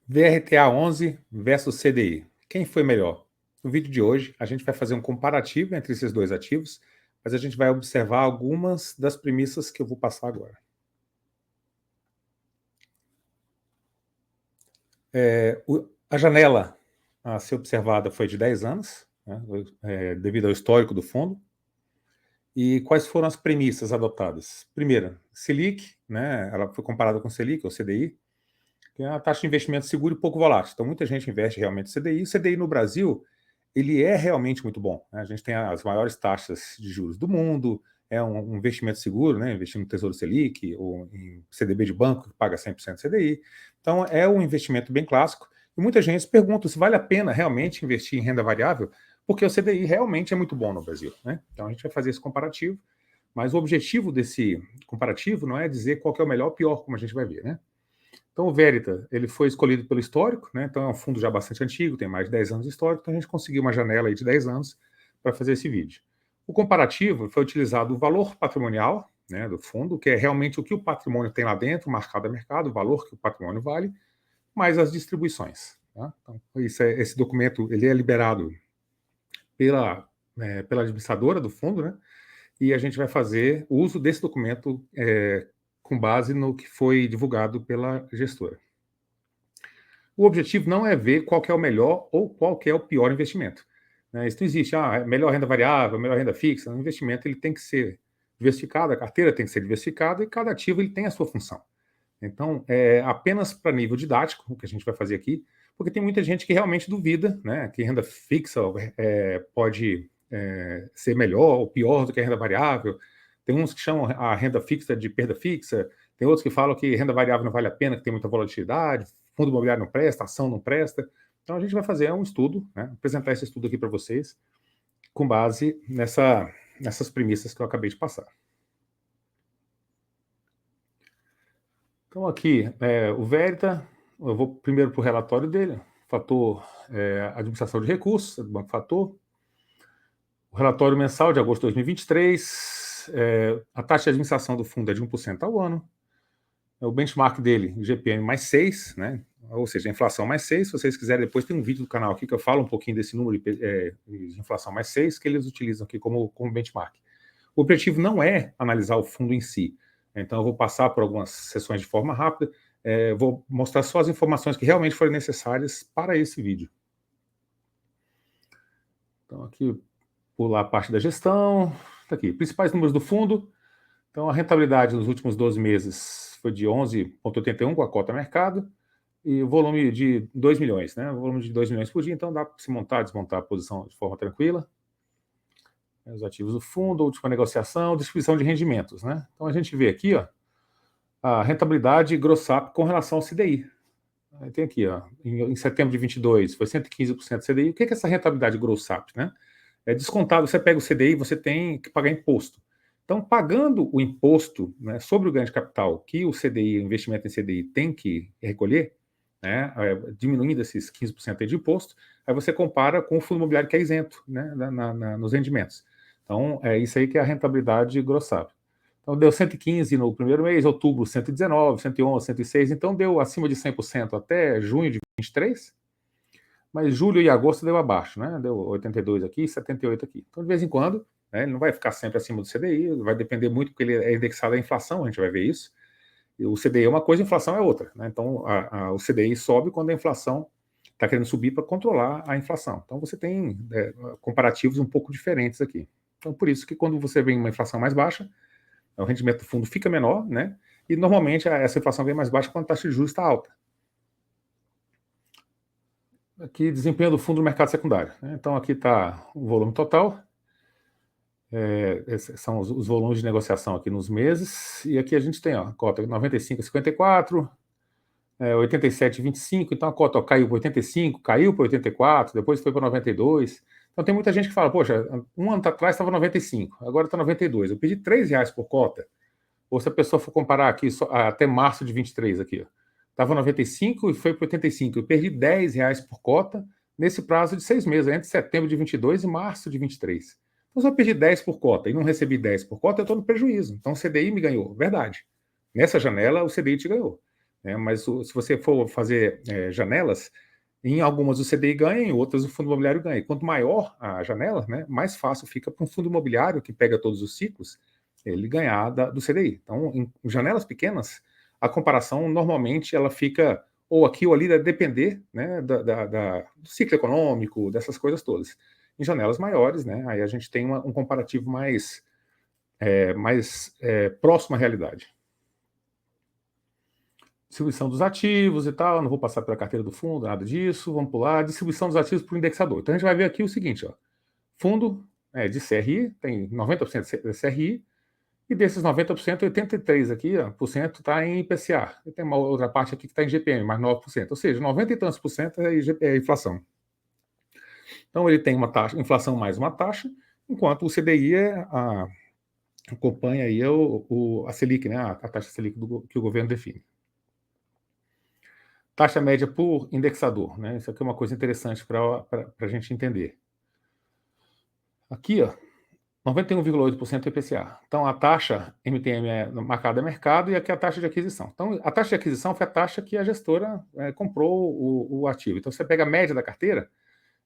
VRTA 11 versus CDI. Quem foi melhor? No vídeo de hoje, a gente vai fazer um comparativo entre esses dois ativos, mas a gente vai observar algumas das premissas que eu vou passar agora. A janela a ser observada foi de 10 anos, né, devido ao histórico do fundo. E quais foram as premissas adotadas? Primeira, Selic, né, ela foi comparada com Selic, ou CDI, que é uma taxa de investimento seguro e pouco volátil. Então, muita gente investe realmente em CDI. O CDI no Brasil, ele é realmente muito bom, né? A gente tem as maiores taxas de juros do mundo, é um investimento seguro, né? Investir no Tesouro Selic ou em CDB de banco, que paga 100% CDI. Então, é um investimento bem clássico. E muita gente se pergunta se vale a pena realmente investir em renda variável, porque o CDI realmente é muito bom no Brasil, né? Então, a gente vai fazer esse comparativo, mas o objetivo desse comparativo não é dizer qual que é o melhor ou pior, como a gente vai ver, né? Então, o Verita, ele foi escolhido pelo histórico, né? Então é um fundo já bastante antigo, tem mais de 10 anos de histórico, então a gente conseguiu uma janela aí de 10 anos para fazer esse vídeo. O comparativo foi utilizado o valor patrimonial, né, do fundo, que é realmente o que o patrimônio tem lá dentro, marcado a mercado, o valor que o patrimônio vale, mais as distribuições. Tá? Então, esse documento ele é liberado pela administradora do fundo, né? E a gente vai fazer uso desse documento com base no que foi divulgado pela gestora. O objetivo não é ver qual que é o melhor ou qual que é o pior investimento. Né? Isso não existe, melhor renda variável, melhor renda fixa. O investimento ele tem que ser diversificado, a carteira tem que ser diversificada e cada ativo ele tem a sua função. Então, apenas para nível didático, o que a gente vai fazer aqui, porque tem muita gente que realmente duvida, né, que renda fixa pode ser melhor ou pior do que a renda variável. Tem uns que chamam a renda fixa de perda fixa, tem outros que falam que renda variável não vale a pena, que tem muita volatilidade, fundo imobiliário não presta, ação não presta. Então, a gente vai fazer um estudo, né, apresentar esse estudo aqui para vocês, com base nessas premissas que eu acabei de passar. Então, aqui, o Verita, eu vou primeiro para o relatório dele, fator administração de recursos, do Banco Fator, o relatório mensal de agosto de 2023, a taxa de administração do fundo é de 1% ao ano, o benchmark dele, o GPM mais 6, né? Ou seja, a inflação mais 6, se vocês quiserem, depois tem um vídeo do canal aqui que eu falo um pouquinho desse número de inflação mais 6, que eles utilizam aqui como benchmark. O objetivo não é analisar o fundo em si, então eu vou passar por algumas sessões de forma rápida, vou mostrar só as informações que realmente foram necessárias para esse vídeo. Então aqui, pular a parte da gestão, tá aqui, principais números do fundo. Então a rentabilidade nos últimos 12 meses foi de 11,81 com a cota mercado, e o volume de 2 milhões, né? O volume de 2 milhões por dia, então dá para se montar, desmontar a posição de forma tranquila. Os ativos do fundo, última negociação, distribuição de rendimentos, né? Então a gente vê aqui, ó, a rentabilidade gross-up com relação ao CDI. Tem aqui, ó, em setembro de 22 foi 115% CDI. O que é essa rentabilidade gross-up, né? É descontado, você pega o CDI, você tem que pagar imposto. Então, pagando o imposto, né, sobre o ganho de capital que o CDI, o investimento em CDI tem que recolher, né, diminuindo esses 15% de imposto, aí você compara com o fundo imobiliário que é isento, né, nos rendimentos. Então, é isso aí que é a rentabilidade gross-up. Então, deu 115 no primeiro mês, outubro 119, 111, 106, então deu acima de 100% até junho de 23, mas julho e agosto deu abaixo, né? Deu 82 aqui, 78 aqui. Então, de vez em quando, né, ele não vai ficar sempre acima do CDI, vai depender muito, porque ele é indexado à inflação, a gente vai ver isso. E o CDI é uma coisa, a inflação é outra, né? Então, o CDI sobe quando a inflação está querendo subir para controlar a inflação. Então, você tem comparativos um pouco diferentes aqui. Então, por isso que quando você vem uma inflação mais baixa, o rendimento do fundo fica menor, né? E normalmente essa inflação vem mais baixa quando a taxa de juros está alta. Aqui, desempenho do fundo no mercado secundário, né? Então, aqui está o volume total, esses são os volumes de negociação aqui nos meses, e aqui a gente tem, ó, a cota 95,54, 87,25, então a cota caiu para 85, caiu para 84, depois foi para 92. Então tem muita gente que fala, poxa, um ano atrás estava 95, agora está 92, eu pedi R$3 por cota. Ou se a pessoa for comparar aqui até março de 23 aqui, estava 95 e foi para 85, eu perdi R$10 por cota nesse prazo de 6 meses, entre setembro de 22 e março de 23. Então, se eu perdi 10 por cota e não recebi 10 por cota, eu estou no prejuízo. Então, o CDI me ganhou, verdade. Nessa janela, o CDI te ganhou. né? Mas se você for fazer janelas, em algumas o CDI ganha, em outras o fundo imobiliário ganha. E quanto maior a janela, né, mais fácil fica para um fundo imobiliário que pega todos os ciclos, ele ganhar do CDI. Então, em janelas pequenas, a comparação normalmente ela fica ou aqui ou ali, vai depender, né, do ciclo econômico, dessas coisas todas. Em janelas maiores, né, aí a gente tem um comparativo mais próximo à realidade. Distribuição dos ativos e tal, não vou passar pela carteira do fundo, nada disso, vamos pular. Distribuição dos ativos para o indexador. Então a gente vai ver aqui o seguinte, ó, fundo de CRI, tem 90% de CRI, e desses 90%, 83% aqui, por cento está em IPCA. E tem uma outra parte aqui que está em GPM, mais 9%. Ou seja, 90 e tantos por cento é inflação. Então ele tem uma taxa, inflação mais uma taxa, enquanto o CDI acompanha aí a Selic, né, a taxa Selic que o governo define. Taxa média por indexador, né? Isso aqui é uma coisa interessante para a gente entender. Aqui, ó, 91,8% IPCA. Então, a taxa MTM é marcada a mercado e aqui é a taxa de aquisição. Então, a taxa de aquisição foi a taxa que a gestora comprou o ativo. Então, você pega a média da carteira,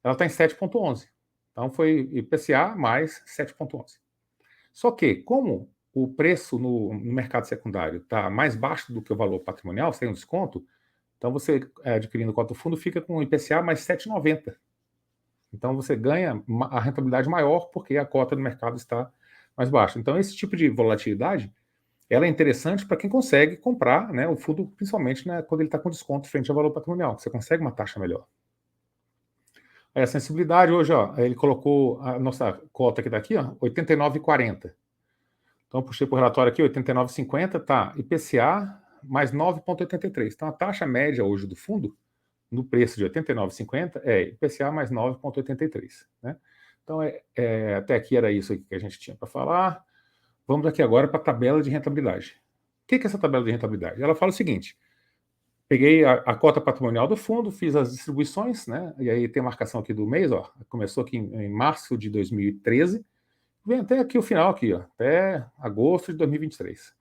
ela está em 7,11. Então, foi IPCA mais 7,11. Só que, como o preço no mercado secundário está mais baixo do que o valor patrimonial, sem um desconto, então você, adquirindo cota do fundo, fica com o IPCA mais 7,90. Então você ganha a rentabilidade maior porque a cota do mercado está mais baixa. Então esse tipo de volatilidade, ela é interessante para quem consegue comprar, né, o fundo, principalmente, né, quando ele está com desconto frente ao valor patrimonial, você consegue uma taxa melhor. Aí a sensibilidade hoje, ó, ele colocou a nossa cota que daqui, ó, 89,40. Então eu puxei para o relatório aqui, 89,50, tá, IPCA mais 9,83. Então a taxa média hoje do fundo, no preço de 89,50, é IPCA mais 9,83. Né? Então, até aqui era isso que a gente tinha para falar. Vamos aqui agora para a tabela de rentabilidade. O que é essa tabela de rentabilidade? Ela fala o seguinte, peguei a cota patrimonial do fundo, fiz as distribuições, né? E aí tem a marcação aqui do mês, ó, começou aqui em março de 2013, vem até aqui o final, aqui, ó, até agosto de 2023.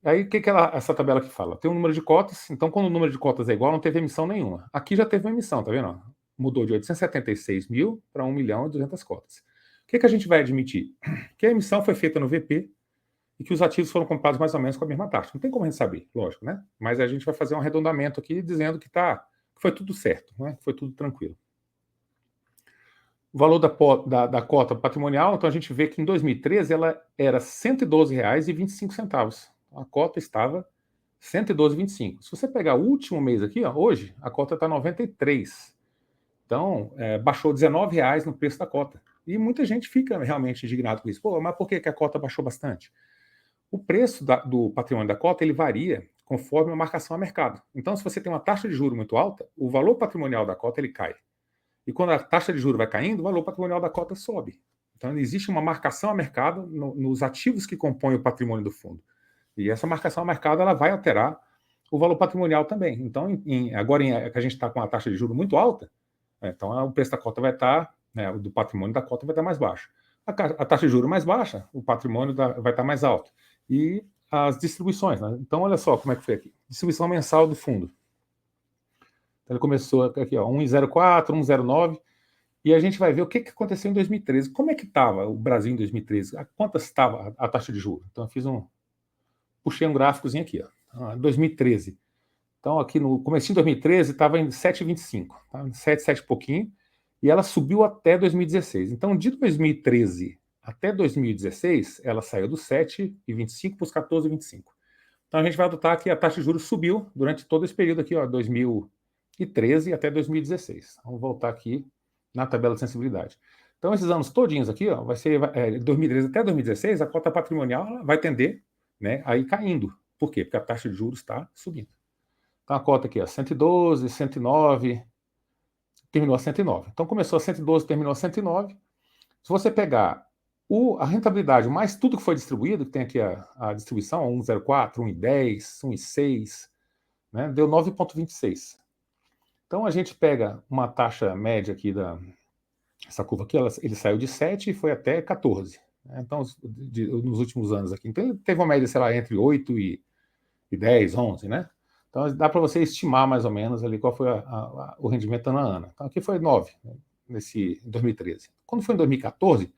Aí, o que essa tabela aqui fala? Tem um número de cotas, então quando o número de cotas é igual, não teve emissão nenhuma. Aqui já teve uma emissão, tá vendo? Mudou de 876 mil para 1.200.000 cotas. O que a gente vai admitir? Que a emissão foi feita no VP e que os ativos foram comprados mais ou menos com a mesma taxa. Não tem como a gente saber, lógico, né? Mas a gente vai fazer um arredondamento aqui dizendo que foi tudo certo, né? Que foi tudo tranquilo. O valor da cota patrimonial, então a gente vê que em 2013 ela era R$ 112,25. A cota estava R$ 112,25. Se você pegar o último mês aqui, ó, hoje, a cota está 93. Então, baixou R$19 no preço da cota. E muita gente fica realmente indignado com isso. Pô, mas por que a cota baixou bastante? O preço do patrimônio da cota, ele varia conforme a marcação a mercado. Então, se você tem uma taxa de juros muito alta, o valor patrimonial da cota, ele cai. E quando a taxa de juros vai caindo, o valor patrimonial da cota sobe. Então, existe uma marcação a mercado nos ativos que compõem o patrimônio do fundo. E essa marcação a mercado ela vai alterar o valor patrimonial também. Então, agora que a gente está com a taxa de juros muito alta, então o preço da cota vai estar, né, do patrimônio da cota vai estar mais baixo. A taxa de juros mais baixa, o patrimônio vai estar mais alto. E as distribuições, né? Então, olha só como é que foi aqui. Distribuição mensal do fundo. Então, ele começou aqui, ó, 1,04, 1,09, e a gente vai ver o que aconteceu em 2013. Como é que estava o Brasil em 2013? A quantas estava a taxa de juros? Então, eu puxei um gráficozinho aqui, ó, 2013. Então, aqui no começo de 2013, estava em 7,25, tá? 7 e pouquinho, e ela subiu até 2016. Então, de 2013 até 2016, ela saiu dos 7,25 para os 14,25. Então, a gente vai adotar que a taxa de juros subiu durante todo esse período aqui, ó, 2013 até 2016. Vamos voltar aqui na tabela de sensibilidade. Então, esses anos todinhos aqui, ó, vai ser 2013 até 2016, a cota patrimonial vai tender, né, a ir caindo. Por quê? Porque a taxa de juros está subindo. Então, a cota aqui, ó, 112, 109, terminou a 109. Então, começou a 112, terminou a 109. Se você pegar a rentabilidade mais tudo que foi distribuído, que tem aqui a distribuição, 1,04, 1,10, 1,6, né, deu 9,26. Então, a gente pega uma taxa média aqui essa curva aqui, ele saiu de 7 e foi até 14. Né? Então, nos últimos anos aqui. Então, ele teve uma média, sei lá, entre 8 e 10, 11, né? Então dá para você estimar mais ou menos ali qual foi o rendimento ano a ano. Então aqui foi 9, né, em 2013. Quando foi em 2014,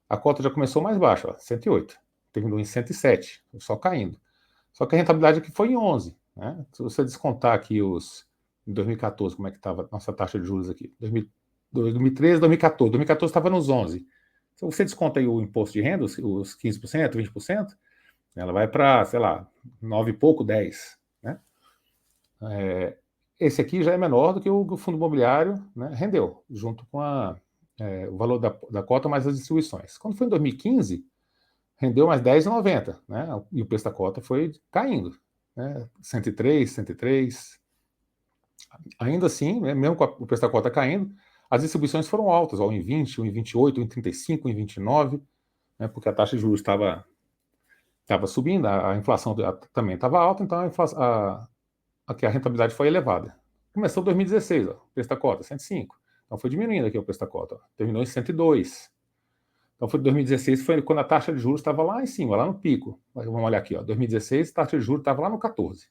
a cota já começou mais baixa, ó, 108. Terminou em 107, só caindo. Só que a rentabilidade aqui foi em 11, né? Se você descontar aqui em 2014, como é que estava a nossa taxa de juros aqui? 2013, 2014. 2014 estava nos 11. Se você desconta aí o imposto de renda, os 15%, 20%, ela vai para, sei lá, 9 e pouco, 10, né? Esse aqui já é menor do que o fundo imobiliário, né, rendeu, junto com o valor da cota mais as distribuições. Quando foi em 2015, rendeu mais 10,90, né? E o preço da cota foi caindo, né? 103, 103. Ainda assim, né, mesmo com o preço da cota caindo, as distribuições foram altas, ó, em 20, em 28, em 35, em 29, né? Porque a taxa de juros estava subindo, a inflação também estava alta, então aqui a rentabilidade foi elevada. Começou em 2016, ó, o preço da cota, 105. Então foi diminuindo aqui o preço da cota. Ó. Terminou em 102. Então foi 2016, foi quando a taxa de juros estava lá em cima, lá no pico. Vamos olhar aqui, ó, 2016, a taxa de juros estava lá no 14.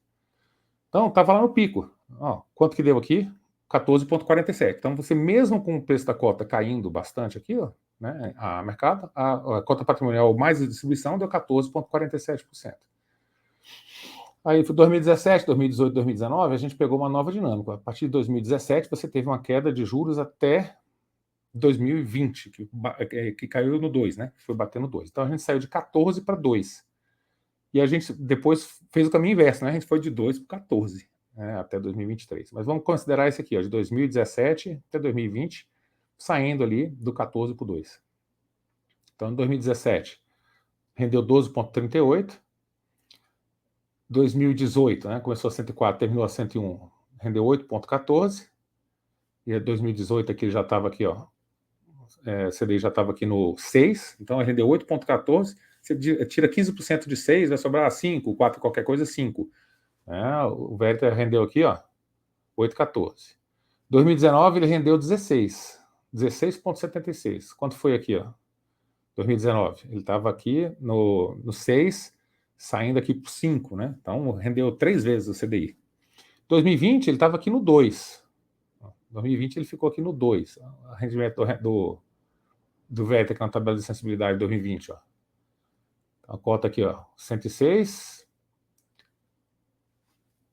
Então estava lá no pico. Ó, quanto que deu aqui? 14,47. Então você mesmo com o preço da cota caindo bastante aqui, ó, né, a mercado, a cota patrimonial mais a distribuição deu 14,47%. Aí, foi 2017, 2018, 2019, a gente pegou uma nova dinâmica. A partir de 2017, você teve uma queda de juros até 2020, que caiu no 2, né? Foi batendo 2. Então, a gente saiu de 14 para 2. E a gente depois fez o caminho inverso, né? A gente foi de 2 para 14, né? Até 2023. Mas vamos considerar esse aqui, ó, de 2017 até 2020, saindo ali do 14 para o 2. Então, em 2017, rendeu 12,38. 2018, né, começou a 104, terminou a 101, rendeu 8,14. E 2018 aqui já estava aqui, ó, CDI já estava aqui no 6, então rendeu 8,14. Você tira 15% de 6, vai sobrar 5, 4, qualquer coisa, 5. O Verita rendeu aqui, ó, 8,14. 2019 ele rendeu 16, 16,76. Quanto foi aqui, ó? 2019, ele estava aqui no 6, saindo aqui por 5, né? Então rendeu 3 vezes o CDI. 2020 ele estava aqui no 2. 2020 ele ficou aqui no 2. O rendimento do Vertec na tabela de sensibilidade de 2020, ó. A cota aqui, ó, 106.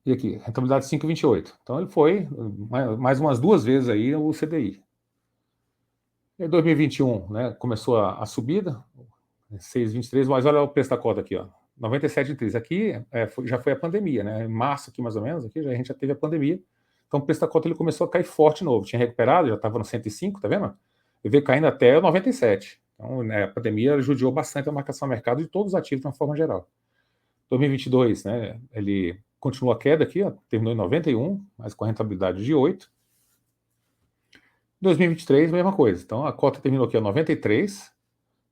E aqui, rentabilidade 5,28. Então ele foi mais umas 2 vezes aí o CDI. Em 2021, né, começou a subida, 6,23, mas olha o preço da cota aqui, ó. 97,3. Aqui já foi a pandemia, né? Em março, aqui mais ou menos, aqui a gente já teve a pandemia. Então o preço da cota ele começou a cair forte de novo. Tinha recuperado, já estava no 105, tá vendo? E veio caindo até 97. Então, né, a pandemia judiou bastante a marcação do mercado de todos os ativos de uma forma geral. 2022, né? Ele continuou a queda aqui, ó, terminou em 91, mas com a rentabilidade de 8. 2023, mesma coisa. Então a cota terminou aqui a 93,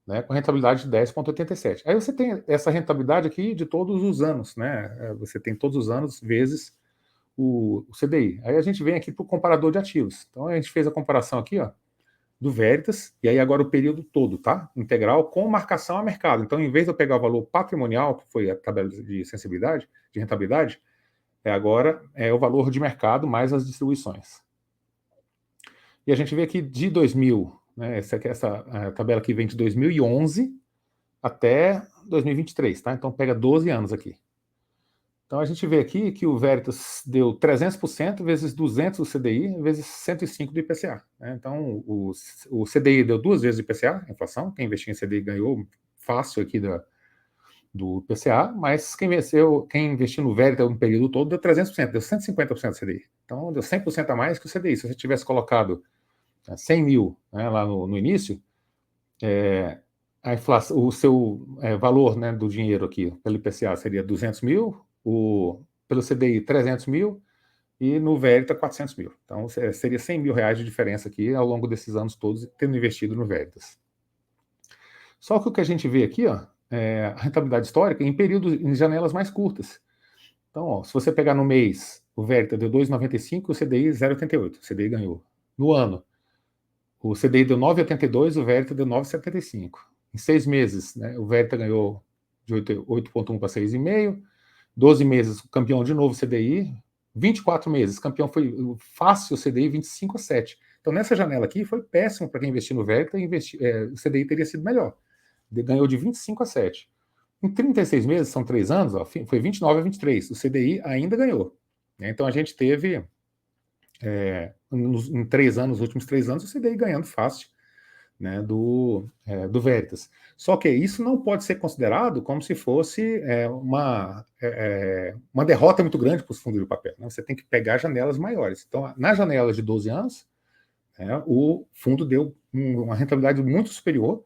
né, com rentabilidade de 10,87. Aí você tem essa rentabilidade aqui de todos os anos, né? Você tem todos os anos vezes o CDI. Aí a gente vem aqui para o comparador de ativos. Então a gente fez a comparação aqui, ó, do Veritas, e aí agora o período todo, tá? Integral com marcação a mercado. Então, em vez de eu pegar o valor patrimonial, que foi a tabela de sensibilidade, de rentabilidade, agora é o valor de mercado mais as distribuições. E a gente vê aqui de 2000, né, essa tabela aqui vem de 2011 até 2023, tá? Então pega 12 anos aqui. Então a gente vê aqui que o Veritas deu 300% vezes 200 do CDI vezes 105 do IPCA. Né? Então o CDI deu 2 vezes o IPCA, a inflação. Quem investiu em CDI ganhou fácil aqui do IPCA, mas quem investiu no Veritas no período todo deu 300%, deu 150% do CDI. Então deu 100% a mais que o CDI. Se você tivesse colocado 100 mil, né, lá no início, a inflação, o seu valor, né, do dinheiro aqui pelo IPCA seria 200 mil, pelo CDI 300 mil e no Veritas 400 mil. Então seria 100 mil reais de diferença aqui ao longo desses anos todos tendo investido no Veritas. Só que o que a gente vê aqui, ó, a rentabilidade histórica em períodos, em janelas mais curtas. Então, ó, se você pegar no mês, o Veritas deu 2,95, o CDI 0,88, o CDI ganhou. No ano, o CDI deu 9,82, o Veritas deu 9,75. Em 6 meses, né, o Veritas ganhou de 8,1 para 6,5, 12 meses, campeão de novo CDI, 24 meses, campeão foi fácil o CDI 25,7. Então, nessa janela aqui, foi péssimo para quem investiu no Verita, o CDI teria sido melhor. Ganhou de 25,7. Em 36 meses, são 3 anos, ó, foi 29,23. O CDI ainda ganhou. Né? Então, a gente teve, em 3 anos, nos últimos 3 anos, o CDI ganhando fácil, né, do Veritas. Só que isso não pode ser considerado como se fosse uma derrota muito grande para os fundos de papel. Né? Você tem que pegar janelas maiores. Então, na janela de 12 anos, o fundo deu uma rentabilidade muito superior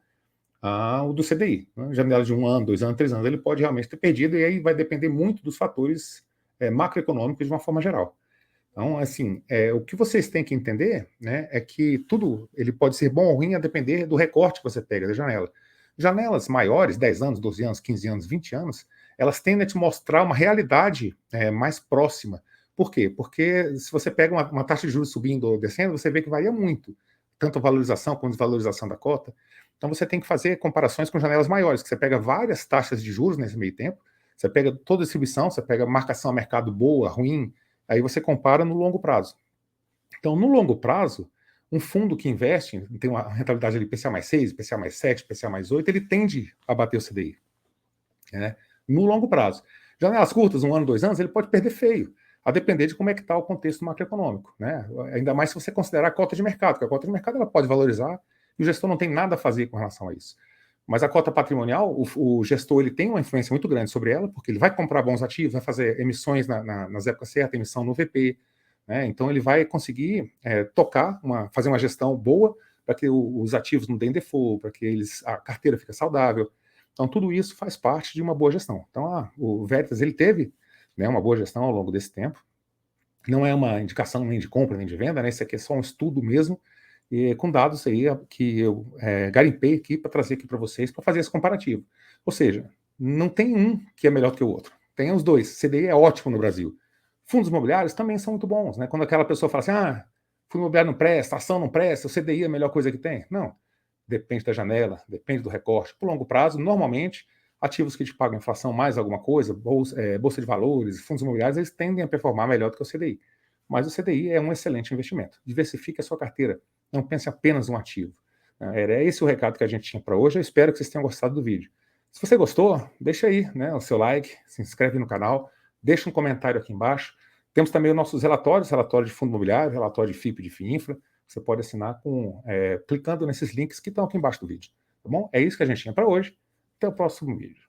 ao do CDI. Né? Janela de 1 ano, 2 anos, 3 anos, ele pode realmente ter perdido, e aí vai depender muito dos fatores macroeconômicos de uma forma geral. Então, assim, o que vocês têm que entender, né, é que tudo ele pode ser bom ou ruim a depender do recorte que você pega da janela. Janelas maiores, 10 anos, 12 anos, 15 anos, 20 anos, elas tendem a te mostrar uma realidade mais próxima. Por quê? Porque se você pega uma taxa de juros subindo ou descendo, você vê que varia muito, tanto a valorização quanto a desvalorização da cota. Então, você tem que fazer comparações com janelas maiores, que você pega várias taxas de juros nesse meio tempo, você pega toda a distribuição, você pega marcação a mercado boa, ruim, aí você compara no longo prazo. Então, no longo prazo, um fundo que investe, tem uma rentabilidade de IPCA mais 6, IPCA mais 7, IPCA mais 8, ele tende a bater o CDI. Né? No longo prazo. Janelas curtas, 1 ano, 2 anos, ele pode perder feio, a depender de como é que está o contexto macroeconômico. Né? Ainda mais se você considerar a cota de mercado, porque a cota de mercado ela pode valorizar e o gestor não tem nada a fazer com relação a isso. Mas a cota patrimonial, o gestor ele tem uma influência muito grande sobre ela, porque ele vai comprar bons ativos, vai fazer emissões nas épocas certas, emissão no VP. Né? Então ele vai conseguir fazer uma gestão boa para que os ativos não deem default, para que a carteira fique saudável. Então tudo isso faz parte de uma boa gestão. Então o Veritas ele teve, né, uma boa gestão ao longo desse tempo. Não é uma indicação nem de compra nem de venda, né? Isso aqui é só um estudo mesmo, e com dados aí que eu garimpei aqui para trazer aqui para vocês para fazer esse comparativo. Ou seja, não tem um que é melhor que o outro. Tem os dois. CDI é ótimo no Brasil. Fundos imobiliários também são muito bons, né? Quando aquela pessoa fala assim, fundo imobiliário não presta, ação não presta, o CDI é a melhor coisa que tem. Não. Depende da janela, depende do recorte. Por longo prazo, normalmente, ativos que te pagam inflação mais alguma coisa, bolsa de valores, fundos imobiliários, eles tendem a performar melhor do que o CDI. Mas o CDI é um excelente investimento. Diversifique a sua carteira. Não pense apenas no ativo. Era esse o recado que a gente tinha para hoje. Eu espero que vocês tenham gostado do vídeo. Se você gostou, deixa aí, né, o seu like, se inscreve no canal, deixa um comentário aqui embaixo. Temos também os nossos relatórios, relatório de fundo imobiliário, relatório de FIP e de FIINFRA. Você pode assinar clicando nesses links que estão aqui embaixo do vídeo. Tá bom? É isso que a gente tinha para hoje. Até o próximo vídeo.